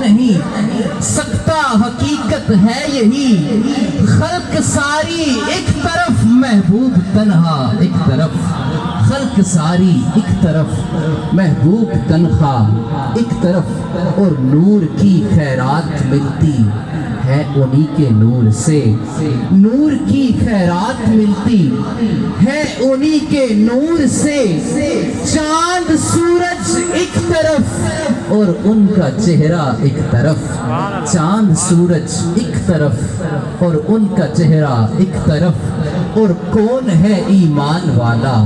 نہیں سکتا حقیقت ہے یہی، خلق ساری ایک طرف محبوب تنہا ایک طرف، خلق ساری ایک طرف محبوب تنہا ایک طرف، اور نور کی خیرات ملتی ہے انہی کے نور سے، نور کی خیرات ملتی ہے انہی کے نور سے، چاند سورج ایک طرف اور ان کا چہرہ ایک طرف، چاند سورج ایک طرف اور ان کا چہرہ ایک طرف، اور کون ہے ایمان والا،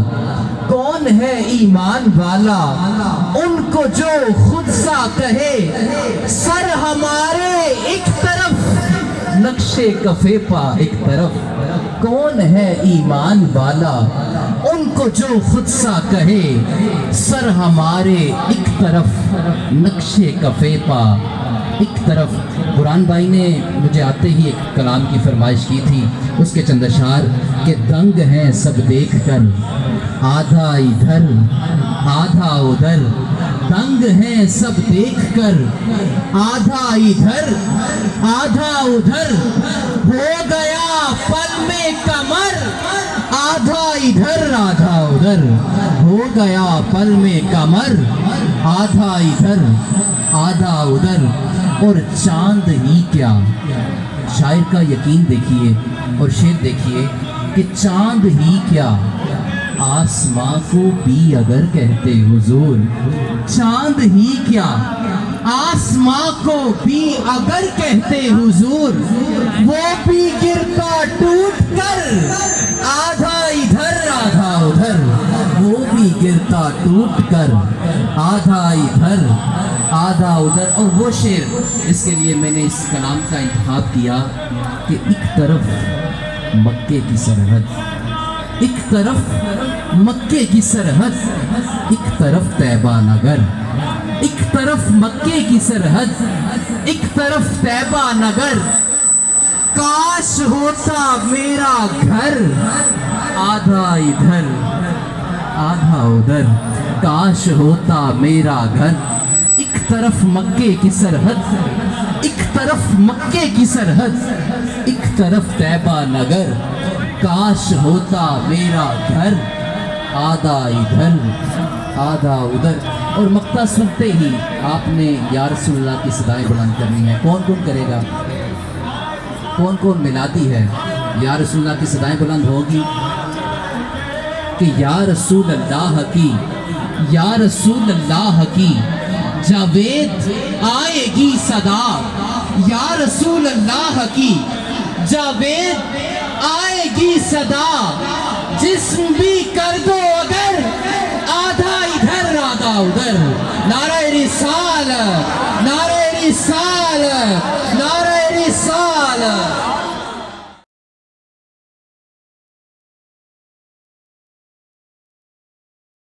کون ہے ایمان والا ان کو جو خود سا کہے، سر ہمارے ایک طرف نقشے کفے پا ایک طرف، کون ہے ایمان والا ان کو جو خود سا کہے، سر ہمارے ایک طرف نقشے کفے پا ایک طرف۔ قرآن بھائی نے مجھے آتے ہی ایک کلام کی فرمائش کی تھی، اس کے چند اشعار کہ دنگ ہیں سب دیکھ کر آدھا ادھر آدھا ادھر، دنگ ہیں سب دیکھ کر آدھا ادھر آدھا ادھر، ہو گیا پل میں کمر آدھا ادھر آدھا ادھر، ہو گیا پل میں کمر آدھا ادھر آدھا ادھر، اور چاند ہی کیا، شاعر کا یقین دیکھیے اور شعر دیکھیے کہ چاند ہی کیا آسماں کو بھی اگر کہتے حضور، چاند ہی کیا آسماں کو بھی اگر کہتے حضور، وہ بھی گرتا ٹوٹ کر آدھا ادھر آدھا ادھر، وہ بھی گرتا ٹوٹ کر آدھا ادھر آدھا ادھر۔ اور وہ شعر اس کے لیے میں نے اس کلام کا انتخاب کیا کہ ایک طرف مکے کی سرحد، ایک طرف مکے کی سرحد، ایک طرف طیبہ نگر، ایک طرف مکے کی سرحد، ایک طرف طیبہ نگر، کاش ہوتا میرا گھر آدھا ادھر آدھا ادھر، کاش ہوتا میرا گھر، ایک طرف مکے کی سرحد، ایک طرف مکے کی سرحد، ایک طرف طیبہ نگر، کاش ہوتا میرا گھر آدھا ادھر آدھا ادھر۔ اور مقطع سنتے ہی آپ نے یا رسول اللہ کی صدائیں بلند کرنی ہے۔ کون کون کرے گا؟ کون کون ملاتی ہے؟ یا رسول اللہ کی صدائیں بلند ہوگی کہ یا رسول اللہ کی، یا رسول اللہ کی جاوید آئے گی صدا، یا رسول اللہ کی جاوید آئے گی صدا، جسم بھی کر دو اگر آدھا ادھر آدھا ادھر، نعرہ رسالت نعرہ رسالت نعرہ